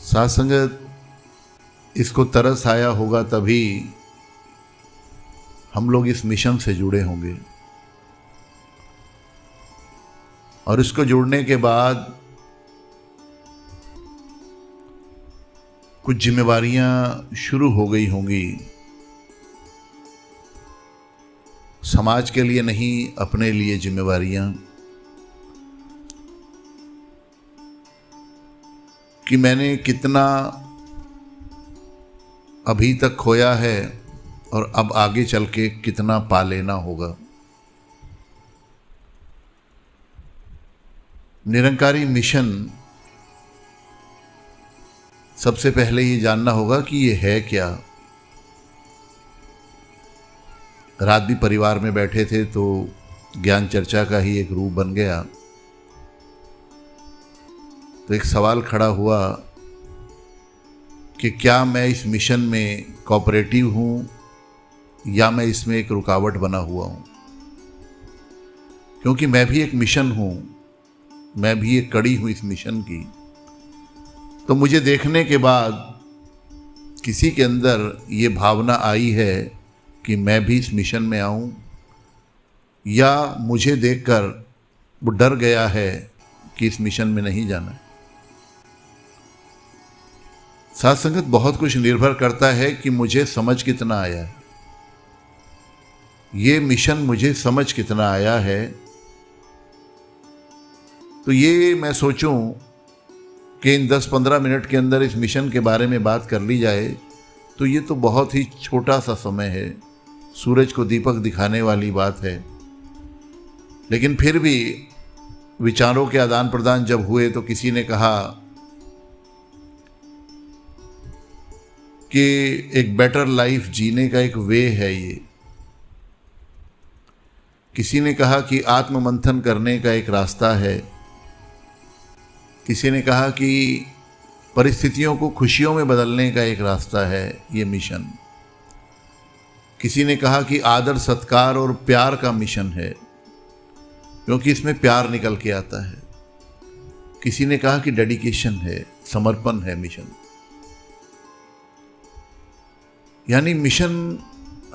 साथ संगत इसको तरस आया होगा तभी हम लोग इस मिशन से जुड़े होंगे, और इसको जुड़ने के बाद कुछ जिम्मेवारियां शुरू हो गई होंगी, समाज के लिए नहीं, अपने लिए जिम्मेवारियां, कि मैंने कितना अभी तक खोया है और अब आगे चल के कितना पा लेना होगा। निरंकारी मिशन सबसे पहले ये जानना होगा कि ये है क्या। रात भी परिवार में बैठे थे तो ज्ञान चर्चा का ही एक रूप बन गया। तो एक सवाल खड़ा हुआ कि क्या मैं इस मिशन में कोऑपरेटिव हूँ या मैं इसमें एक रुकावट बना हुआ हूँ, क्योंकि मैं भी एक मिशन हूँ, मैं भी एक कड़ी हूँ इस मिशन की। तो मुझे देखने के बाद किसी के अंदर ये भावना आई है कि मैं भी इस मिशन में आऊँ, या मुझे देखकर वो डर गया है कि इस मिशन में नहीं जाना है। साथ संगत बहुत कुछ निर्भर करता है कि मुझे समझ कितना आया है, ये मिशन मुझे समझ कितना आया है। तो ये मैं सोचूं कि इन 10-15 मिनट के अंदर इस मिशन के बारे में बात कर ली जाए तो ये तो बहुत ही छोटा सा समय है, सूरज को दीपक दिखाने वाली बात है। लेकिन फिर भी विचारों के आदान प्रदान जब हुए तो किसी ने कहा कि एक बेटर लाइफ जीने का एक वे है ये। किसी ने कहा कि आत्ममंथन करने का एक रास्ता है। किसी ने कहा कि परिस्थितियों को खुशियों में बदलने का एक रास्ता है ये मिशन। किसी ने कहा कि आदर सत्कार और प्यार का मिशन है, क्योंकि इसमें प्यार निकल के आता है। किसी ने कहा कि डेडिकेशन है, समर्पण है मिशन। यानी मिशन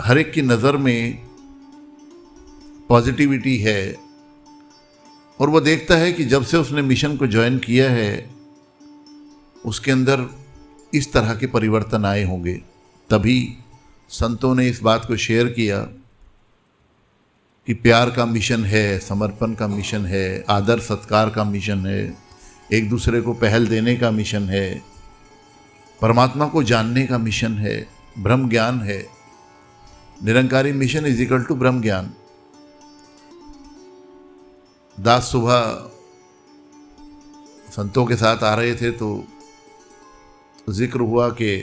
हर एक की नज़र में पॉजिटिविटी है, और वो देखता है कि जब से उसने मिशन को ज्वाइन किया है उसके अंदर इस तरह के परिवर्तन आए होंगे। तभी संतों ने इस बात को शेयर किया कि प्यार का मिशन है, समर्पण का मिशन है, आदर सत्कार का मिशन है, एक दूसरे को पहल देने का मिशन है, परमात्मा को जानने का मिशन है, ब्रह्म ज्ञान है। Nirankari mission is equal to ब्रह्म ज्ञान। दास सुबह संतों के साथ आ रहे थे तो जिक्र हुआ कि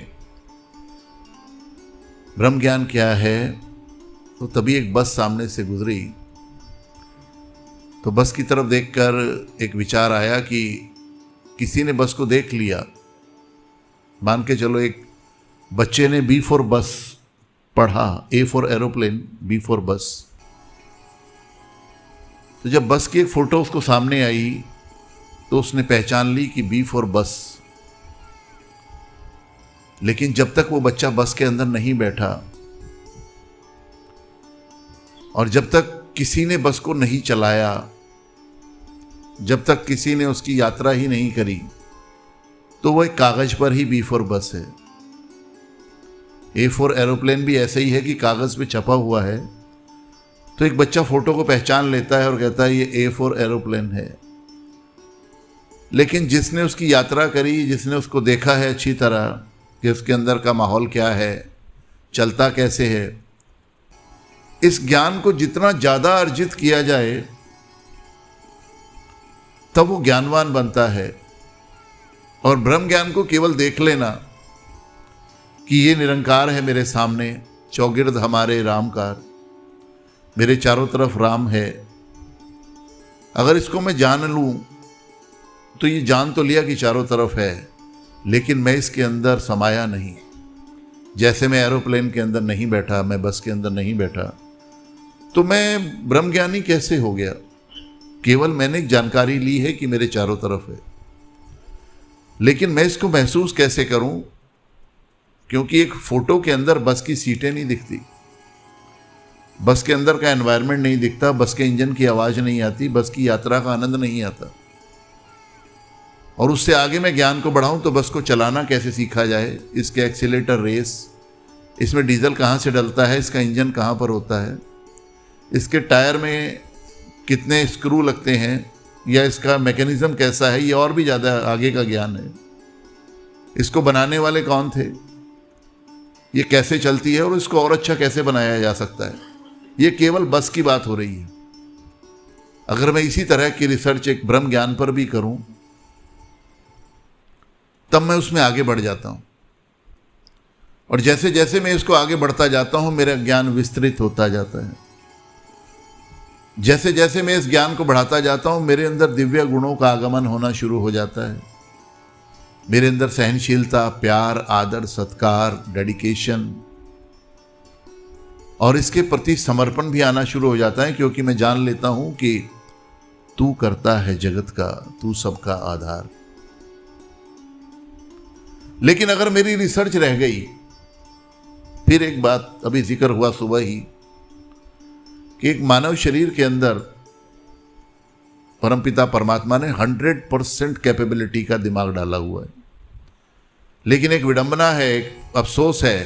ब्रह्म ज्ञान क्या है, तो तभी एक बस सामने से गुजरी। तो बस की तरफ देखकर एक विचार आया कि किसी ने बस को देख लिया। मान के चलो एक बच्चे ने बी फॉर बस पढ़ा, A for aeroplane, B for bus. तो जब बस की एक फोटो उसको सामने आई तो उसने पहचान ली कि बी फॉर बस। लेकिन जब तक वो बच्चा बस के अंदर नहीं बैठा और जब तक किसी ने बस को नहीं चलाया, जब तक किसी ने उसकी यात्रा ही नहीं करी, तो वो एक कागज पर ही बी फॉर बस है। ए फॉर एरोप्लेन भी ऐसे ही है कि कागज पे छपा हुआ है। तो एक बच्चा फोटो को पहचान लेता है और कहता है ये ए फॉर एरोप्लेन है। लेकिन जिसने उसकी यात्रा करी, जिसने उसको देखा है अच्छी तरह कि उसके अंदर का माहौल क्या है, चलता कैसे है, इस ज्ञान को जितना ज़्यादा अर्जित किया जाए तब वो ज्ञानवान बनता है। और ब्रह्म ज्ञान को केवल देख लेना कि ये निरंकार है मेरे सामने, चौगिर्द हमारे रामकार, मेरे चारों तरफ राम है, अगर इसको मैं जान लूँ तो ये जान तो लिया कि चारों तरफ है, लेकिन मैं इसके अंदर समाया नहीं। जैसे मैं एरोप्लेन के अंदर नहीं बैठा, मैं बस के अंदर नहीं बैठा, तो मैं ब्रह्मज्ञानी कैसे हो गया? केवल मैंने एक जानकारी ली है कि मेरे चारों तरफ है। लेकिन मैं इसको महसूस कैसे करूं, क्योंकि एक फोटो के अंदर बस की सीटें नहीं दिखती, बस के अंदर का एनवायरनमेंट नहीं दिखता, बस के इंजन की आवाज़ नहीं आती, बस की यात्रा का आनंद नहीं आता। और उससे आगे मैं ज्ञान को बढ़ाऊं तो बस को चलाना कैसे सीखा जाए, इसके एक्सीलेटर रेस, इसमें डीजल कहाँ से डलता है, इसका इंजन कहाँ पर होता है, इसके टायर में कितने स्क्रू लगते हैं, या इसका मैकेनिज्म कैसा है, ये और भी ज़्यादा आगे का ज्ञान है। इसको बनाने वाले कौन थे, ये कैसे चलती है और इसको और अच्छा कैसे बनाया जा सकता है, ये केवल बस की बात हो रही है। अगर मैं इसी तरह की रिसर्च एक ब्रह्म ज्ञान पर भी करूं तब मैं उसमें आगे बढ़ जाता हूं, और जैसे जैसे मैं इसको आगे बढ़ता जाता हूं मेरा ज्ञान विस्तृत होता जाता है। जैसे जैसे मैं इस ज्ञान को बढ़ाता जाता हूं मेरे अंदर दिव्य गुणों का आगमन होना शुरू हो जाता है। मेरे अंदर सहनशीलता, प्यार, आदर, सत्कार, डेडिकेशन और इसके प्रति समर्पण भी आना शुरू हो जाता है, क्योंकि मैं जान लेता हूं कि तू करता है जगत का, तू सबका आधार। लेकिन अगर मेरी रिसर्च रह गई, फिर एक बात अभी जिक्र हुआ सुबह ही कि एक मानव शरीर के अंदर परमपिता परमात्मा ने 100% कैपेबिलिटी का दिमाग डाला हुआ है। लेकिन एक विडंबना है, एक अफसोस है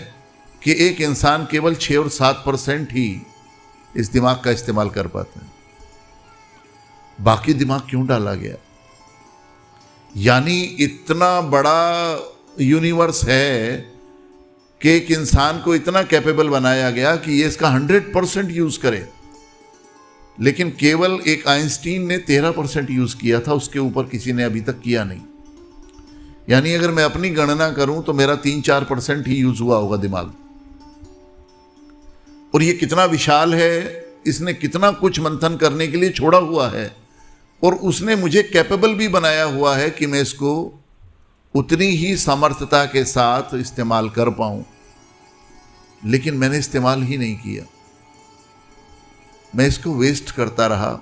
कि एक इंसान केवल 6 और 7% ही इस दिमाग का इस्तेमाल कर पाता है। बाकी दिमाग क्यों डाला गया? यानी इतना बड़ा यूनिवर्स है कि एक इंसान को इतना कैपेबल बनाया गया कि ये इसका 100% यूज करे, लेकिन केवल एक आइंस्टीन ने 13% यूज किया था, उसके ऊपर किसी ने अभी तक किया नहीं। यानी अगर मैं अपनी गणना करूं तो मेरा 3-4% ही यूज हुआ होगा दिमाग। और ये कितना विशाल है, इसने कितना कुछ मंथन करने के लिए छोड़ा हुआ है, और उसने मुझे कैपेबल भी बनाया हुआ है कि मैं इसको उतनी ही समर्थता के साथ इस्तेमाल कर पाऊं। लेकिन मैंने इस्तेमाल ही नहीं किया, मैं इसको वेस्ट करता रहा।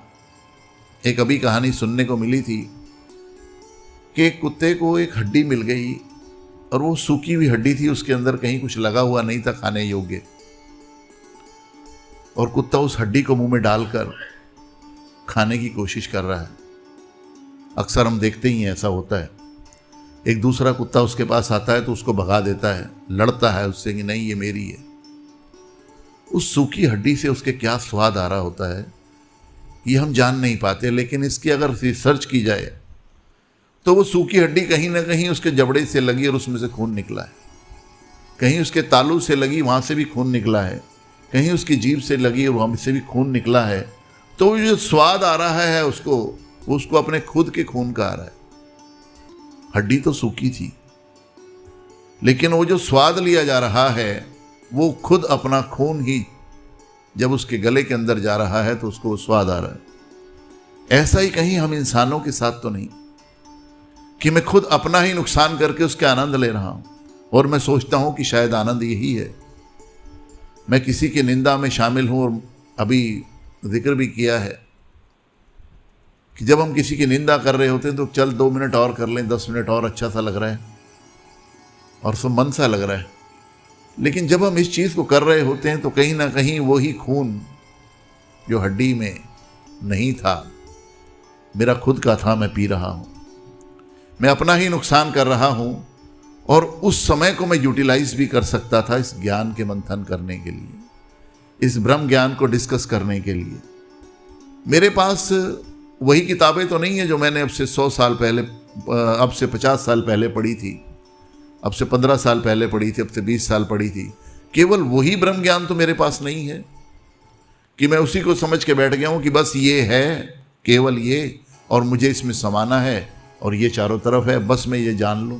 एक अभी कहानी सुनने को मिली थी कि एक कुत्ते को एक हड्डी मिल गई, और वो सूखी हुई हड्डी थी, उसके अंदर कहीं कुछ लगा हुआ नहीं था खाने योग्य, और कुत्ता उस हड्डी को मुंह में डालकर खाने की कोशिश कर रहा है। अक्सर हम देखते ही हैं ऐसा होता है। एक दूसरा कुत्ता उसके पास आता है तो उसको भगा देता है, लड़ता है उससे कि नहीं ये मेरी है। उस सूखी हड्डी से उसके क्या स्वाद आ रहा होता है ये हम जान नहीं पाते, लेकिन इसकी अगर रिसर्च की जाए तो वो सूखी हड्डी कहीं ना कहीं उसके जबड़े से लगी और उसमें से खून निकला है, कहीं उसके तालू से लगी, वहाँ से भी खून निकला है, कहीं उसकी जीभ से लगी और वहाँ से भी खून निकला है। तो जो स्वाद आ रहा है उसको अपने खुद के खून का आ रहा है। हड्डी तो सूखी थी, लेकिन वो जो स्वाद लिया जा रहा है वो खुद अपना खून ही जब उसके गले के अंदर जा रहा है तो उसको स्वाद आ रहा है। ऐसा ही कहीं हम इंसानों के साथ तो नहीं कि मैं खुद अपना ही नुकसान करके उसके आनंद ले रहा हूं, और मैं सोचता हूं कि शायद आनंद यही है। मैं किसी की निंदा में शामिल हूं, और अभी जिक्र भी किया है कि जब हम किसी की निंदा कर रहे होते हैं तो चल 2 मिनट और कर लें, 10 मिनट और अच्छा सा लग रहा है और सब मन सा लग रहा है। लेकिन जब हम इस चीज़ को कर रहे होते हैं तो कहीं ना कहीं वही खून जो हड्डी में नहीं था मेरा खुद का था, मैं पी रहा हूँ, मैं अपना ही नुकसान कर रहा हूँ। और उस समय को मैं यूटिलाइज भी कर सकता था इस ज्ञान के मंथन करने के लिए, इस ब्रह्म ज्ञान को डिस्कस करने के लिए। मेरे पास वही किताबें तो नहीं है जो मैंने अब से 100 साल पहले, अब से 50 साल पहले पढ़ी थी, अब से 15 साल पहले पढ़ी थी, अब से 20 साल पढ़ी थी। केवल वही ब्रह्म ज्ञान तो मेरे पास नहीं है कि मैं उसी को समझ के बैठ गया हूं कि बस ये है, केवल ये, और मुझे इसमें समाना है और ये चारों तरफ है, बस मैं ये जान लूं।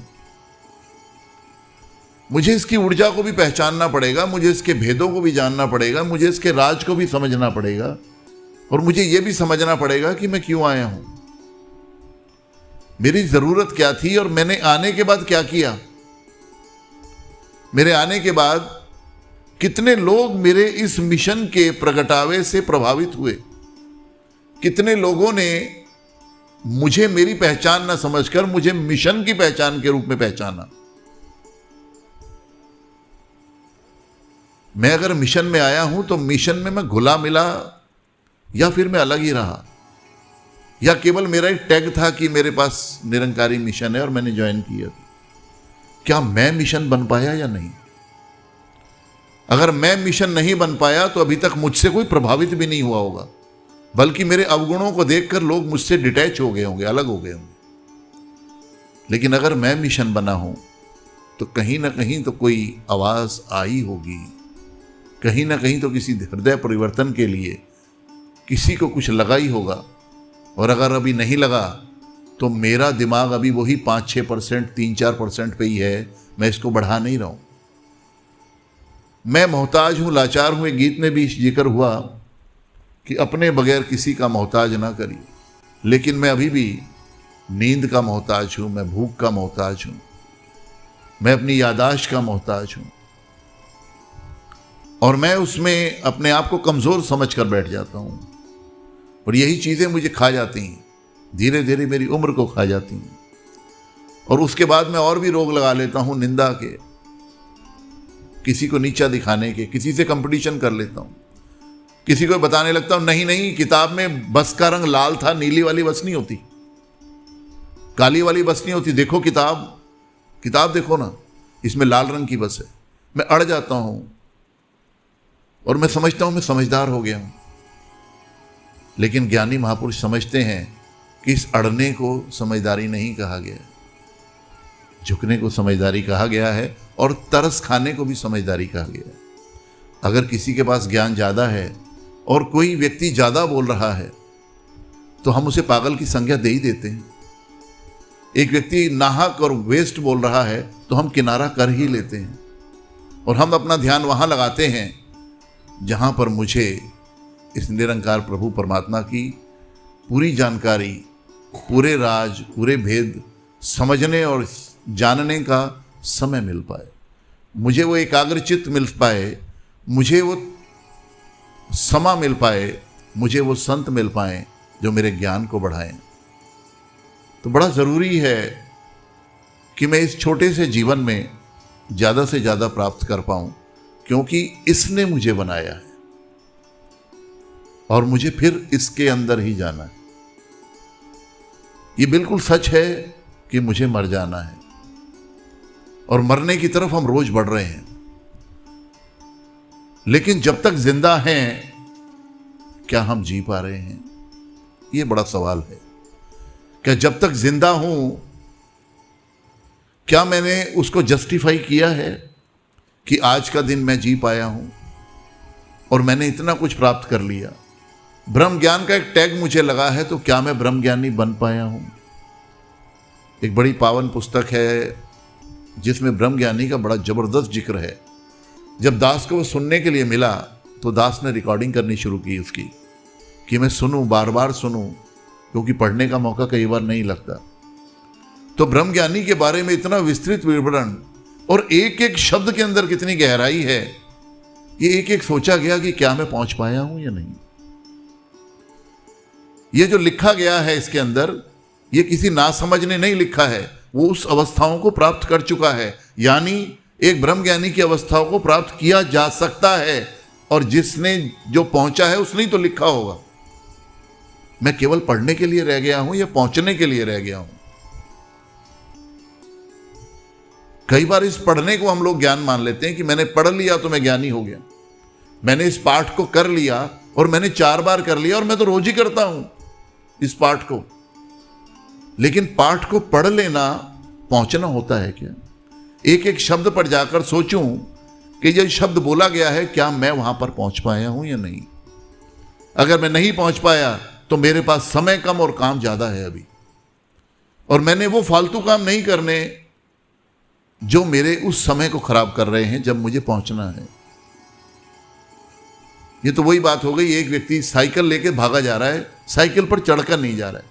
मुझे इसकी ऊर्जा को भी पहचानना पड़ेगा, मुझे इसके भेदों को भी जानना पड़ेगा, मुझे इसके राज को भी समझना पड़ेगा, और मुझे यह भी समझना पड़ेगा कि मैं क्यों आया हूं, मेरी जरूरत क्या थी, और मैंने आने के बाद क्या किया। मेरे आने के बाद कितने लोग मेरे इस मिशन के प्रगटावे से प्रभावित हुए, कितने लोगों ने मुझे मेरी पहचान न समझकर मुझे मिशन की पहचान के रूप में पहचाना। मैं अगर मिशन में आया हूं तो मिशन में मैं घुला मिला या फिर मैं अलग ही रहा, या केवल मेरा एक टैग था कि मेरे पास निरंकारी मिशन है और मैंने ज्वाइन किया। क्या मैं मिशन बन पाया या नहीं? अगर मैं मिशन नहीं बन पाया तो अभी तक मुझसे कोई प्रभावित भी नहीं हुआ होगा, बल्कि मेरे अवगुणों को देखकर लोग मुझसे डिटैच हो गए होंगे, अलग हो गए होंगे। लेकिन अगर मैं मिशन बना हूं तो कहीं ना कहीं तो कोई आवाज आई होगी, कहीं ना कहीं तो किसी हृदय परिवर्तन के लिए किसी को कुछ लगा ही होगा। और अगर अभी नहीं लगा तो मेरा दिमाग अभी वही 5-6%, 3-4% पे ही है, मैं इसको बढ़ा नहीं रहा हूं। मैं मोहताज हूं, लाचार हूं। एक गीत में भी जिक्र हुआ कि अपने बगैर किसी का मोहताज ना करिए, लेकिन मैं अभी भी नींद का मोहताज हूं, मैं भूख का मोहताज हूं, मैं अपनी यादाश्त का मोहताज हूं, और मैं उसमें अपने आप को कमजोर समझकर बैठ जाता हूं। और यही चीजें मुझे खा जाती हैं, धीरे धीरे मेरी उम्र को खा जाती हैं, और उसके बाद मैं और भी रोग लगा लेता हूं, निंदा के, किसी को नीचा दिखाने के, किसी से कंपटीशन कर लेता हूं, किसी को बताने लगता हूं नहीं नहीं, किताब में बस का रंग लाल था, नीली वाली बस नहीं होती, काली वाली बस नहीं होती, देखो किताब देखो ना, इसमें लाल रंग की बस है। मैं अड़ जाता हूं और मैं समझता हूं मैं समझदार हो गया हूं। लेकिन ज्ञानी महापुरुष समझते हैं कि इस अड़ने को समझदारी नहीं कहा गया, झुकने को समझदारी कहा गया है, और तरस खाने को भी समझदारी कहा गया है। अगर किसी के पास ज्ञान ज़्यादा है और कोई व्यक्ति ज़्यादा बोल रहा है तो हम उसे पागल की संज्ञा दे ही देते हैं। एक व्यक्ति नाहक और वेस्ट बोल रहा है तो हम किनारा कर ही लेते हैं, और हम अपना ध्यान वहाँ लगाते हैं जहाँ पर मुझे इस निरंकार प्रभु परमात्मा की पूरी जानकारी, पूरे राज, पूरे भेद समझने और जानने का समय मिल पाए, मुझे वो एकाग्रचित्त मिल पाए, मुझे वो समा मिल पाए, मुझे वो संत मिल पाए जो मेरे ज्ञान को बढ़ाएं। तो बड़ा ज़रूरी है कि मैं इस छोटे से जीवन में ज़्यादा से ज़्यादा प्राप्त कर पाऊं, क्योंकि इसने मुझे बनाया है और मुझे फिर इसके अंदर ही जाना है। ये बिल्कुल सच है कि मुझे मर जाना है, और मरने की तरफ हम रोज बढ़ रहे हैं। लेकिन जब तक जिंदा हैं, क्या हम जी पा रहे हैं? ये बड़ा सवाल है। क्या जब तक जिंदा हूं, क्या मैंने उसको जस्टिफाई किया है कि आज का दिन मैं जी पाया हूं और मैंने इतना कुछ प्राप्त कर लिया? ब्रह्म ज्ञान का एक टैग मुझे लगा है, तो क्या मैं ब्रह्म ज्ञानी बन पाया हूं? एक बड़ी पावन पुस्तक है जिसमें ब्रह्म ज्ञानी का बड़ा जबरदस्त जिक्र है। जब दास को वो सुनने के लिए मिला तो दास ने रिकॉर्डिंग करनी शुरू की उसकी, कि मैं सुनूं, बार बार सुनूं, क्योंकि पढ़ने का मौका कई बार नहीं लगता। तो ब्रह्म ज्ञानी के बारे में इतना विस्तृत विवरण, और एक एक शब्द के अंदर कितनी गहराई है, ये एक एक सोचा गया कि क्या मैं पहुंच पाया हूं या नहीं। ये जो लिखा गया है इसके अंदर, ये किसी नासमझ ने नहीं लिखा है, वो उस अवस्थाओं को प्राप्त कर चुका है। यानी एक ब्रह्म ज्ञानी की अवस्थाओं को प्राप्त किया जा सकता है, और जिसने जो पहुंचा है उसने ही तो लिखा होगा। मैं केवल पढ़ने के लिए रह गया हूं या पहुंचने के लिए रह गया हूं? कई बार इस पढ़ने को हम लोग ज्ञान मान लेते हैं कि मैंने पढ़ लिया तो मैं ज्ञानी हो गया, मैंने इस पाठ को कर लिया और मैंने 4 बार कर लिया, और मैं तो रोज ही करता हूं इस पाठ को। लेकिन पाठ को पढ़ लेना पहुंचना होता है क्या? एक एक शब्द पर जाकर सोचूं कि यह शब्द बोला गया है, क्या मैं वहां पर पहुंच पाया हूं या नहीं? अगर मैं नहीं पहुंच पाया तो मेरे पास समय कम और काम ज्यादा है अभी, और मैंने वो फालतू काम नहीं करने जो मेरे उस समय को खराब कर रहे हैं जब मुझे पहुंचना है। ये तो वही बात हो गई, एक व्यक्ति साइकिल लेके भागा जा रहा है, साइकिल पर चढ़कर नहीं जा रहा है,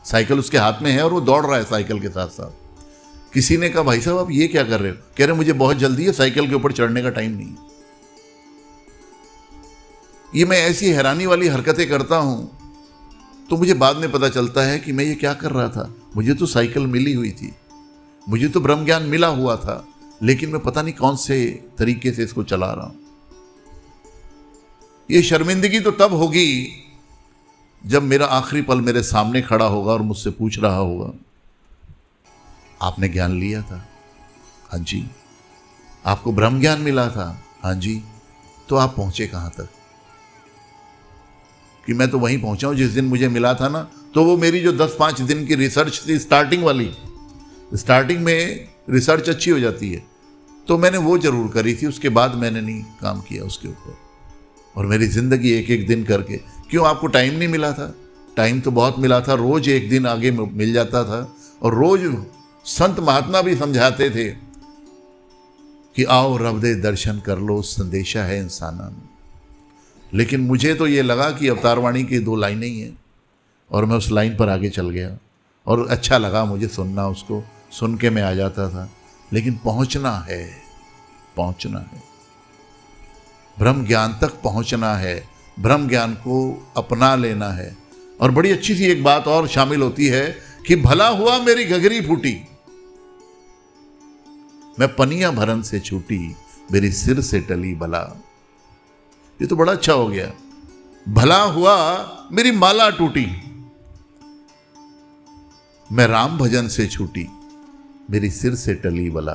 साइकिल उसके हाथ में है और वो दौड़ रहा है साइकिल के साथ साथ। किसी ने कहा, भाई साहब आप ये क्या कर रहे हो? कह रहे मुझे बहुत जल्दी है, साइकिल के ऊपर चढ़ने का टाइम नहीं है। ये मैं ऐसी हैरानी वाली हरकतें करता हूं तो मुझे बाद में पता चलता है कि मैं ये क्या कर रहा था। मुझे तो साइकिल मिली हुई थी, मुझे तो ब्रह्म ज्ञान मिला हुआ था, लेकिन मैं पता नहीं कौन से तरीके से इसको चला रहा हूं। ये शर्मिंदगी तो तब होगी जब मेरा आखिरी पल मेरे सामने खड़ा होगा और मुझसे पूछ रहा होगा, आपने ज्ञान लिया था? हाँ जी। आपको ब्रह्म ज्ञान मिला था? हाँ जी। तो आप पहुंचे कहां तक? कि मैं तो वहीं पहुंचा हूं जिस दिन मुझे मिला था ना। तो वो मेरी जो 10-5 दिन की रिसर्च थी, स्टार्टिंग वाली, स्टार्टिंग में रिसर्च अच्छी हो जाती है, तो मैंने वो जरूर करी थी। उसके बाद मैंने नहीं काम किया उसके ऊपर। और मेरी जिंदगी एक एक दिन करके, क्यों आपको टाइम नहीं मिला था? टाइम तो बहुत मिला था, रोज एक दिन आगे मिल जाता था। और रोज संत महात्मा भी समझाते थे कि आओ रब दे दर्शन कर लो, संदेशा है इंसाना में। लेकिन मुझे तो ये लगा कि अवतारवाणी की 2 लाइनें ही हैं, और मैं उस लाइन पर आगे चल गया। और अच्छा लगा मुझे सुनना, उसको सुन के मैं आ जाता था। लेकिन पहुंचना है, पहुंचना है, ब्रह्म ज्ञान तक पहुंचना है, ब्रह्म ज्ञान को अपना लेना है। और बड़ी अच्छी सी एक बात और शामिल होती है कि भला हुआ मेरी गगरी फूटी, मैं पनिया भरन से छूटी, मेरी सिर से टली बला। ये तो बड़ा अच्छा हो गया। भला हुआ मेरी माला टूटी, मैं राम भजन से छूटी, मेरी सिर से टली बला।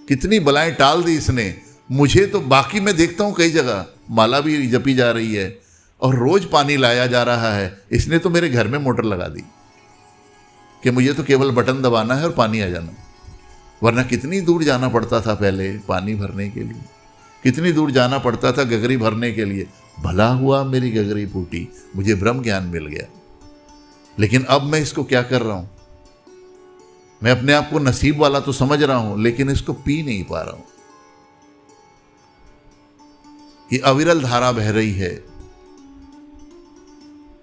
कितनी बलाएं टाल दी इसने। मुझे तो बाकी मैं देखता हूं कई जगह माला भी जपी जा रही है और रोज पानी लाया जा रहा है। इसने तो मेरे घर में मोटर लगा दी कि मुझे तो केवल बटन दबाना है और पानी आ जाना। वरना कितनी दूर जाना पड़ता था पहले पानी भरने के लिए, कितनी दूर जाना पड़ता था गगरी भरने के लिए। भला हुआ मेरी गगरी फूटी, मुझे ब्रह्म ज्ञान मिल गया। लेकिन अब मैं इसको क्या कर रहा हूं? मैं अपने आप को नसीब वाला तो समझ रहा हूं, लेकिन इसको पी नहीं पा रहा हूं। ये अविरल धारा बह रही है,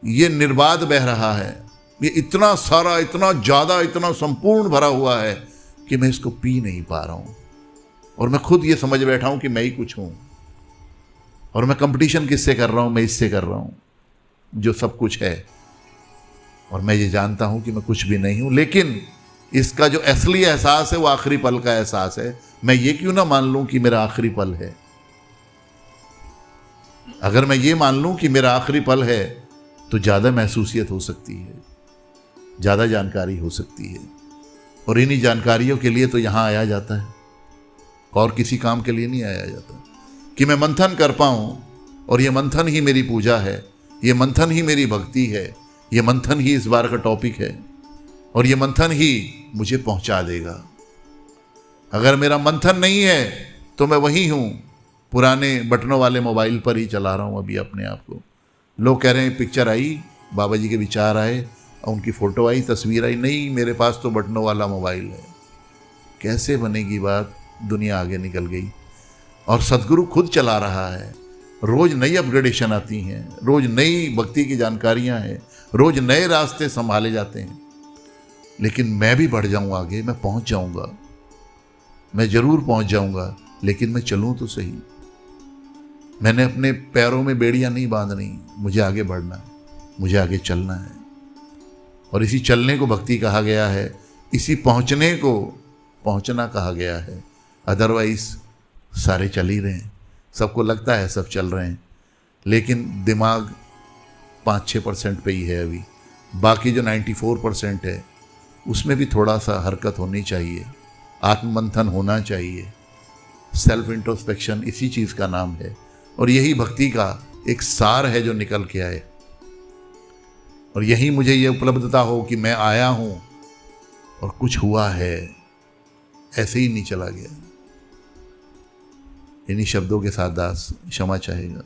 ये निर्बाध बह रहा है, ये इतना सारा, इतना ज्यादा, इतना संपूर्ण भरा हुआ है कि मैं इसको पी नहीं पा रहा हूं। और मैं खुद ये समझ बैठा हूं कि मैं ही कुछ हूं। और मैं कंपटीशन किससे कर रहा हूं? मैं इससे कर रहा हूं जो सब कुछ है। और मैं ये जानता हूं कि मैं कुछ भी नहीं हूं। लेकिन इसका जो असली एहसास है वो आखिरी पल का एहसास है। मैं ये क्यों ना मान लूं कि मेरा आखिरी पल है? अगर मैं ये मान लूं कि मेरा आखिरी पल है तो ज्यादा महसूसियत हो सकती है, ज्यादा जानकारी हो सकती है। और इन्हीं जानकारियों के लिए तो यहां आया जाता है, और किसी काम के लिए नहीं आया जाता। कि मैं मंथन कर पाऊं, और ये मंथन ही मेरी पूजा है, ये मंथन ही मेरी भक्ति है, ये मंथन ही इस बार का टॉपिक है, और ये मंथन ही मुझे पहुंचा देगा। अगर मेरा मंथन नहीं है तो मैं वही हूं, पुराने बटनों वाले मोबाइल पर ही चला रहा हूं अभी अपने आप को। लोग कह रहे हैं पिक्चर आई, बाबा जी के विचार आए, उनकी फोटो आई, तस्वीर आई। नहीं, मेरे पास तो बटनों वाला मोबाइल है। कैसे बनेगी बात? दुनिया आगे निकल गई और सदगुरु खुद चला रहा है। रोज नई अपग्रेडेशन आती हैं, रोज नई भक्ति की जानकारियां हैं, रोज नए रास्ते संभाले जाते हैं। लेकिन मैं भी बढ़ जाऊं आगे, मैं पहुंच जाऊंगा, मैं जरूर पहुंच जाऊंगा। लेकिन मैं चलूं तो सही। मैंने अपने पैरों में बेड़ियां नहीं बांधनी, मुझे आगे बढ़ना है, मुझे आगे चलना है। और इसी चलने को भक्ति कहा गया है, इसी पहुंचने को पहुंचना कहा गया है। अदरवाइज सारे चल ही रहे हैं, सबको लगता है सब चल रहे हैं, लेकिन दिमाग 5-6% पे ही है अभी। बाकी जो 94% है उसमें भी थोड़ा सा हरकत होनी चाहिए, आत्ममंथन होना चाहिए। सेल्फ इंट्रोस्पेक्शन इसी चीज़ का नाम है, और यही भक्ति का एक सार है जो निकल के आए। और यही मुझे ये उपलब्धता हो कि मैं आया हूं और कुछ हुआ है, ऐसे ही नहीं चला गया। इन्हीं शब्दों के साथ दास क्षमा चाहेगा।